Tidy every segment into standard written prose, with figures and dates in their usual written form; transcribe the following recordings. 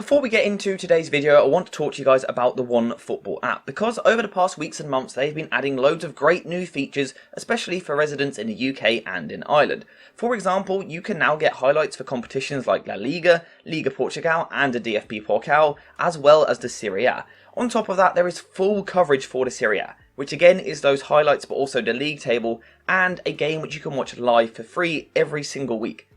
Before we get into today's video, I want to talk to you guys about the OneFootball app, because over the past weeks and months they've been adding loads of great new features, especially for residents in the UK and in Ireland. For example, you can now get highlights for competitions like La Liga, Liga Portugal and the DFB Pokal, as well as the Serie A. On top of that, there is full coverage for the Serie A, which again is those highlights but also the league table, and a game which you can watch live for free every single week.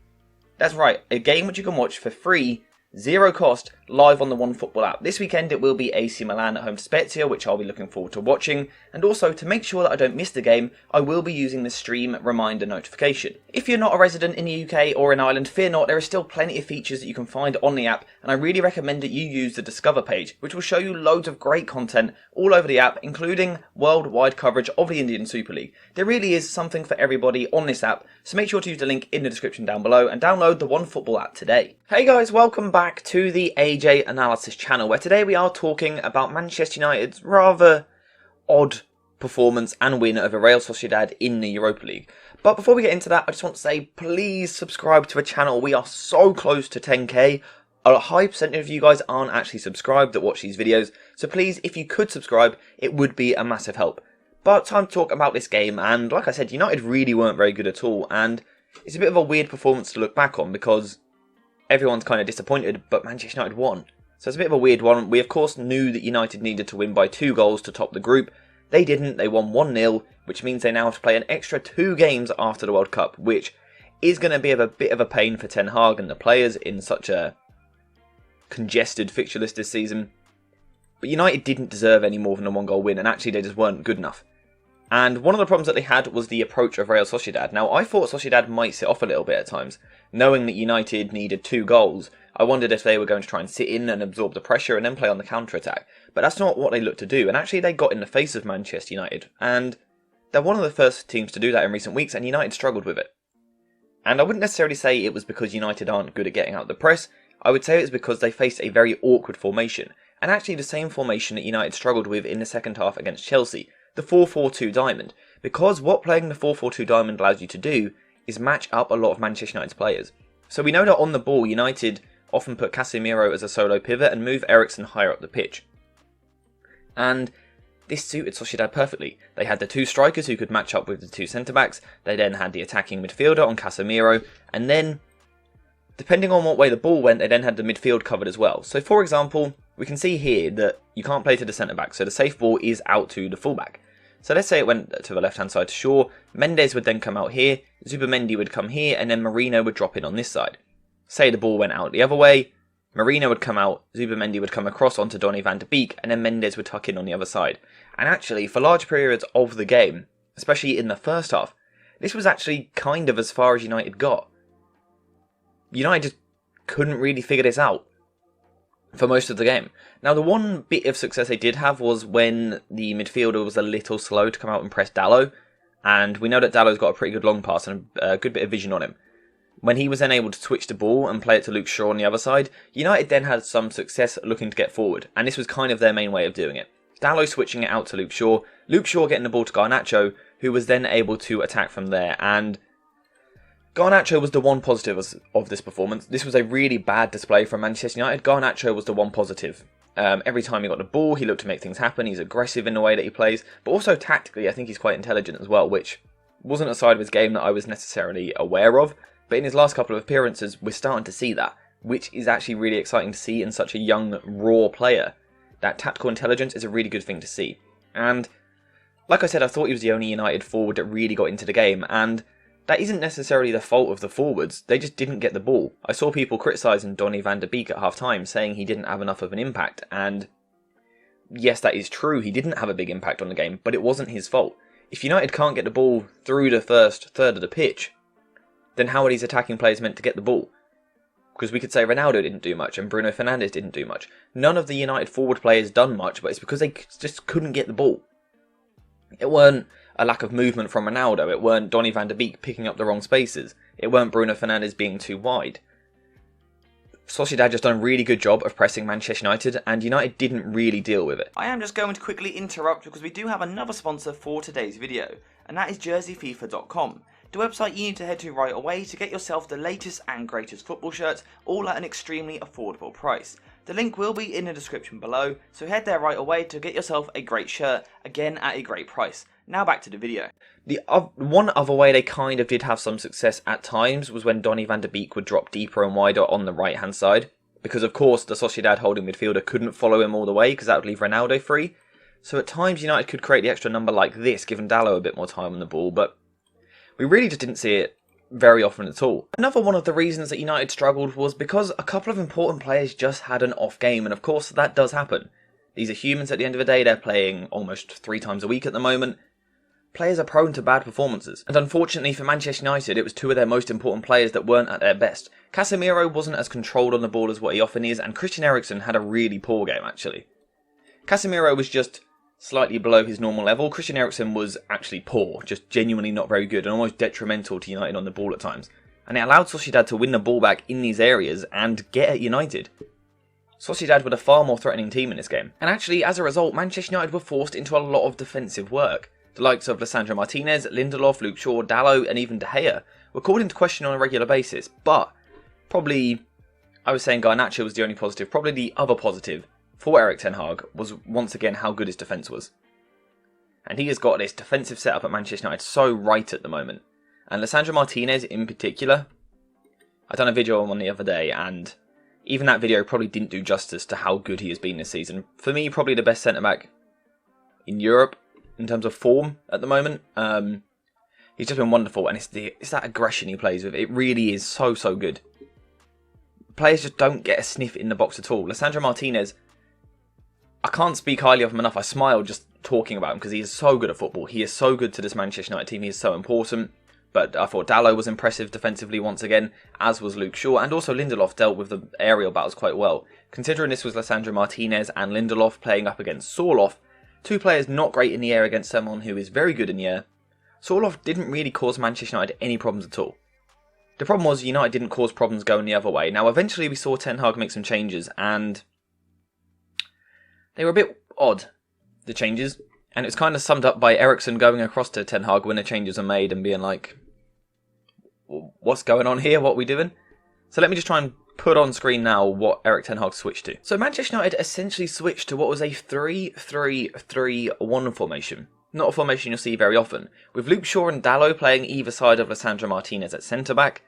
That's right, a game which you can watch for free, zero cost, live on the OneFootball app. This weekend it will be AC Milan at home to Spezia, which I'll be looking forward to watching, and also to make sure that I don't miss the game, I will be using the stream reminder notification. If you're not a resident in the UK or in Ireland, fear not, there are still plenty of features that you can find on the app, and I really recommend that you use the Discover page, which will show you loads of great content all over the app, including worldwide coverage of the Indian Super League. There really is something for everybody on this app, so make sure to use the link in the description down below and download the OneFootball app today. Hey guys, welcome back to the AJ Analysis channel, where today we are talking about Manchester United's rather odd performance and win over Real Sociedad in the Europa League. But before we get into that, I just want to say please subscribe to the channel. We are so close to 10k. A high percentage of you guys aren't actually subscribed that watch these videos, so please, if you could subscribe, it would be a massive help. But time to talk about this game, and like I said, United really weren't very good at all, and it's a bit of a weird performance to look back on because everyone's kind of disappointed, but Manchester United won. So it's a bit of a weird one. We of course knew that United needed to win by 2 goals to top the group. They didn't, they won 1-0, which means they now have to play an extra 2 games after the World Cup, which is going to be a bit of a pain for Ten Hag and the players in such a congested fixture list this season. But United didn't deserve any more than a 1-goal win, and actually they just weren't good enough. And one of the problems that they had was the approach of Real Sociedad. Now, I thought Sociedad might sit off a little bit at times. Knowing that United needed 2 goals, I wondered if they were going to try and sit in and absorb the pressure and then play on the counter-attack. But that's not what they looked to do, and actually they got in the face of Manchester United. And they're one of the first teams to do that in recent weeks, and United struggled with it. And I wouldn't necessarily say it was because United aren't good at getting out the press. I would say it was because they faced a very awkward formation, and actually the same formation that United struggled with in the second half against Chelsea, the 4-4-2 diamond. Because what playing the 4-4-2 diamond allows you to do is match up a lot of Manchester United's players. So we know that on the ball, United often put Casemiro as a solo pivot and move Eriksen higher up the pitch. And this suited Sociedad perfectly. They had the 2 strikers who could match up with the 2 centre-backs, they then had the attacking midfielder on Casemiro, and then, depending on what way the ball went, they then had the midfield covered as well. So for example, we can see here that you can't play to the centre-back, so the safe ball is out to the fullback. So let's say it went to the left-hand side to Shaw, Mendes would then come out here, Zubimendi would come here, and then Marino would drop in on this side. Say the ball went out the other way, Marino would come out, Zubimendi would come across onto Donny van de Beek, and then Mendes would tuck in on the other side. And actually, for large periods of the game, especially in the first half, this was actually kind of as far as United got. United just couldn't really figure this out for most of the game. Now, the one bit of success they did have was when the midfielder was a little slow to come out and press Dalot, and we know that Dallow's got a pretty good long pass and a good bit of vision on him. When he was then able to switch the ball and play it to Luke Shaw on the other side, United then had some success looking to get forward, and this was kind of their main way of doing it. Dalot switching it out to Luke Shaw getting the ball to Garnacho, who was then able to attack from there, and Garnacho was the one positive of this performance. This was a really bad display from Manchester United. Garnacho was the one positive. Every time he got the ball, he looked to make things happen. He's aggressive in the way that he plays, but also tactically, I think he's quite intelligent as well, which wasn't a side of his game that I was necessarily aware of. But in his last couple of appearances, we're starting to see that, which is actually really exciting to see in such a young, raw player. That tactical intelligence is a really good thing to see. And like I said, I thought he was the only United forward that really got into the game, and that isn't necessarily the fault of the forwards, they just didn't get the ball. I saw people criticising Donny van de Beek at half-time, saying he didn't have enough of an impact, and yes, that is true, he didn't have a big impact on the game, but it wasn't his fault. If United can't get the ball through the first third of the pitch, then how are these attacking players meant to get the ball? Because we could say Ronaldo didn't do much, and Bruno Fernandes didn't do much. None of the United forward players done much, but it's because they just couldn't get the ball. It weren't a lack of movement from Ronaldo, it weren't Donny van de Beek picking up the wrong spaces, it weren't Bruno Fernandes being too wide. Sociedad just done a really good job of pressing Manchester United, and United didn't really deal with it. I am just going to quickly interrupt because we do have another sponsor for today's video, and that is jerseyfifa.com. The website you need to head to right away to get yourself the latest and greatest football shirts, all at an extremely affordable price. The link will be in the description below, so head there right away to get yourself a great shirt, again at a great price. Now back to the video. The one other way they kind of did have some success at times was when Donny van de Beek would drop deeper and wider on the right hand side. Because of course the Sociedad holding midfielder couldn't follow him all the way because that would leave Ronaldo free. So at times United could create the extra number like this, giving Dalot a bit more time on the ball, but we really just didn't see it very often at all. Another one of the reasons that United struggled was because a couple of important players just had an off game, and of course that does happen. These are humans at the end of the day, they're playing almost 3 times a week at the moment. Players are prone to bad performances, and unfortunately for Manchester United it was 2 of their most important players that weren't at their best. Casemiro wasn't as controlled on the ball as what he often is, and Christian Eriksen had a really poor game actually. Casemiro was just slightly below his normal level. Christian Eriksen was actually poor, just genuinely not very good and almost detrimental to United on the ball at times. And it allowed Sociedad to win the ball back in these areas and get at United. Sociedad were the far more threatening team in this game. And actually, as a result, Manchester United were forced into a lot of defensive work. The likes of Lisandro Martinez, Lindelof, Luke Shaw, Dalot and even De Gea were called into question on a regular basis. But probably, I was saying Garnacho was the only positive, probably the other positive for Erik ten Hag was once again how good his defence was. And he has got this defensive setup at Manchester United so right at the moment. And Lisandro Martinez in particular, I done a video on one the other day, and even that video probably didn't do justice to how good he has been this season. For me, probably the best centre-back in Europe in terms of form at the moment. He's just been wonderful, and it's that aggression he plays with. It really is so good. Players just don't get a sniff in the box at all. Lisandro Martinez, I can't speak highly of him enough. I smile just talking about him because he is so good at football. He is so good to this Manchester United team. He is so important. But I thought Dalot was impressive defensively once again, as was Luke Shaw. And also Lindelof dealt with the aerial battles quite well. Considering this was Lisandro Martinez and Lindelof playing up against Sorloth, 2 players not great in the air against someone who is very good in the air, Sorloth didn't really cause Manchester United any problems at all. The problem was United didn't cause problems going the other way. Now eventually we saw Ten Hag make some changes, and they were a bit odd, the changes, and it was kind of summed up by Eriksen going across to Ten Hag when the changes are made and being like, what's going on here, what are we doing? So let me just try and put on screen now what Erik ten Hag switched to. So Manchester United essentially switched to what was a 3-3-3-1 formation. Not a formation you'll see very often, with Luke Shaw and Dalot playing either side of Lisandro Martinez at centre-back,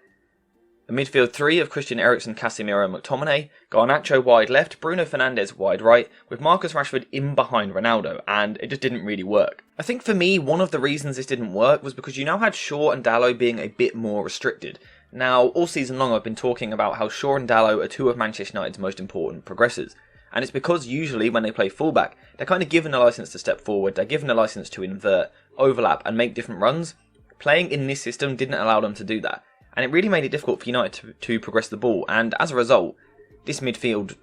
a midfield 3 of Christian Eriksen, Casemiro and McTominay, Garnacho wide left, Bruno Fernandes wide right, with Marcus Rashford in behind Ronaldo, and it just didn't really work. I think for me, one of the reasons this didn't work was because you now had Shaw and Dalot being a bit more restricted. Now, all season long I've been talking about how Shaw and Dalot are 2 of Manchester United's most important progressors. And it's because usually when they play fullback, they're kind of given a licence to step forward, they're given a licence to invert, overlap and make different runs. Playing in this system didn't allow them to do that. And it really made it difficult for United to progress the ball. And as a result, this midfield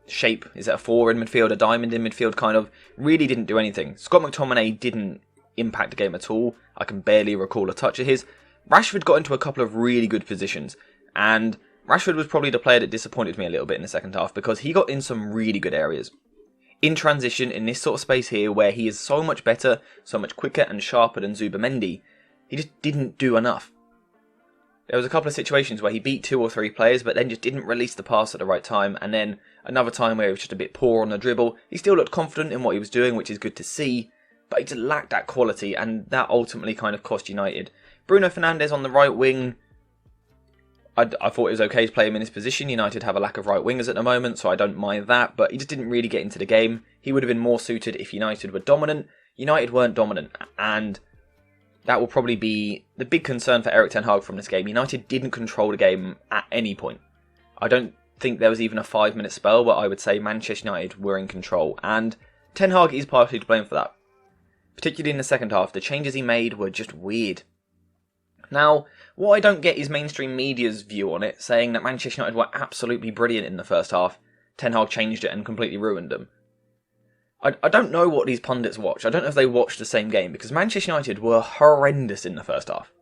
shape, is it a 4 in midfield, a diamond in midfield kind of, really didn't do anything. Scott McTominay didn't impact the game at all. I can barely recall a touch of his. Rashford got into a couple of really good positions, and Rashford was probably the player that disappointed me a little bit in the second half because he got in some really good areas. In transition, in this sort of space here where he is so much better, so much quicker and sharper than Zubamendi, he just didn't do enough. There was a couple of situations where he beat 2 or 3 players but then just didn't release the pass at the right time, and then another time where he was just a bit poor on the dribble. He still looked confident in what he was doing, which is good to see, but he just lacked that quality, and that ultimately kind of cost United. Bruno Fernandes on the right wing, I thought it was okay to play him in his position. United have a lack of right wingers at the moment, so I don't mind that, but he just didn't really get into the game. He would have been more suited if United were dominant. United weren't dominant, and that will probably be the big concern for Erik ten Hag from this game. United didn't control the game at any point. I don't think there was even a 5-minute spell where I would say Manchester United were in control, and Ten Hag is partially to blame for that. Particularly in the second half, the changes he made were just weird. Now, what I don't get is mainstream media's view on it, saying that Manchester United were absolutely brilliant in the first half. Ten Hag changed it and completely ruined them. I don't know what these pundits watch. I don't know if they watched the same game, because Manchester United were horrendous in the first half.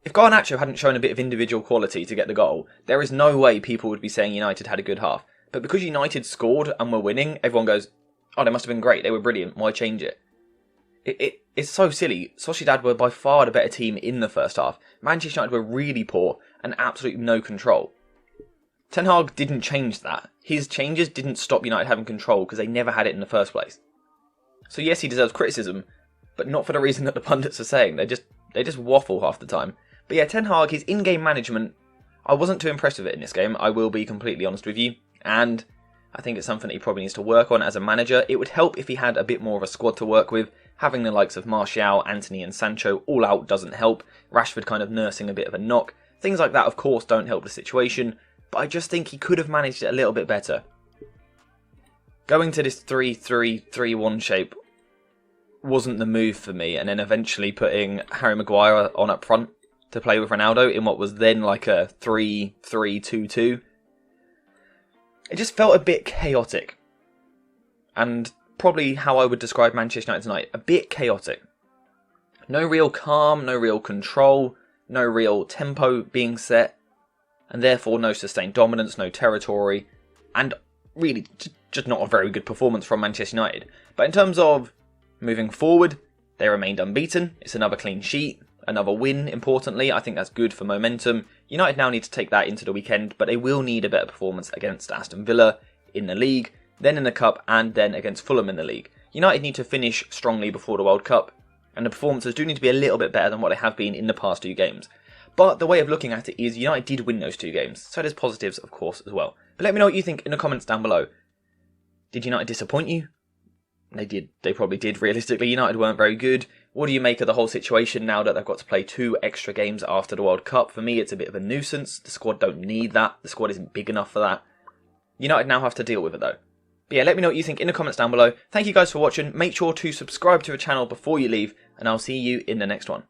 If Garnacho hadn't shown a bit of individual quality to get the goal, there is no way people would be saying United had a good half. But because United scored and were winning, everyone goes, oh, they must have been great, they were brilliant, why change it? It's so silly. Sociedad were by far the better team in the first half. Manchester United were really poor and absolutely no control. Ten Hag didn't change that. His changes didn't stop United having control because they never had it in the first place. So yes, he deserves criticism, but not for the reason that the pundits are saying. They just waffle half the time. But yeah, Ten Hag, his in-game management, I wasn't too impressed with it in this game. I will be completely honest with you. And I think it's something that he probably needs to work on as a manager. It would help if he had a bit more of a squad to work with. Having the likes of Martial, Antony and Sancho all out doesn't help. Rashford kind of nursing a bit of a knock. Things like that, of course, don't help the situation. But I just think he could have managed it a little bit better. Going to this 3-3-3-1 shape wasn't the move for me. And then eventually putting Harry Maguire on up front to play with Ronaldo in what was then like a 3-3-2-2. It just felt a bit chaotic. And probably how I would describe Manchester United tonight. A bit chaotic. No real calm, no real control, no real tempo being set. And therefore no sustained dominance, no territory. And really just not a very good performance from Manchester United. But in terms of moving forward, they remained unbeaten. It's another clean sheet. Another win, importantly. I think that's good for momentum. United now need to take that into the weekend, but they will need a better performance against Aston Villa in the league, then in the Cup, and then against Fulham in the league. United need to finish strongly before the World Cup, and the performances do need to be a little bit better than what they have been in the past 2 games. But the way of looking at it is United did win those 2 games, so there's positives, of course, as well. But let me know what you think in the comments down below. Did United disappoint you? They did. They probably did, realistically. United weren't very good. What do you make of the whole situation now that they've got to play 2 extra games after the World Cup? For me, it's a bit of a nuisance. The squad don't need that. The squad isn't big enough for that. United now have to deal with it, though. But yeah, let me know what you think in the comments down below. Thank you guys for watching. Make sure to subscribe to the channel before you leave, and I'll see you in the next one.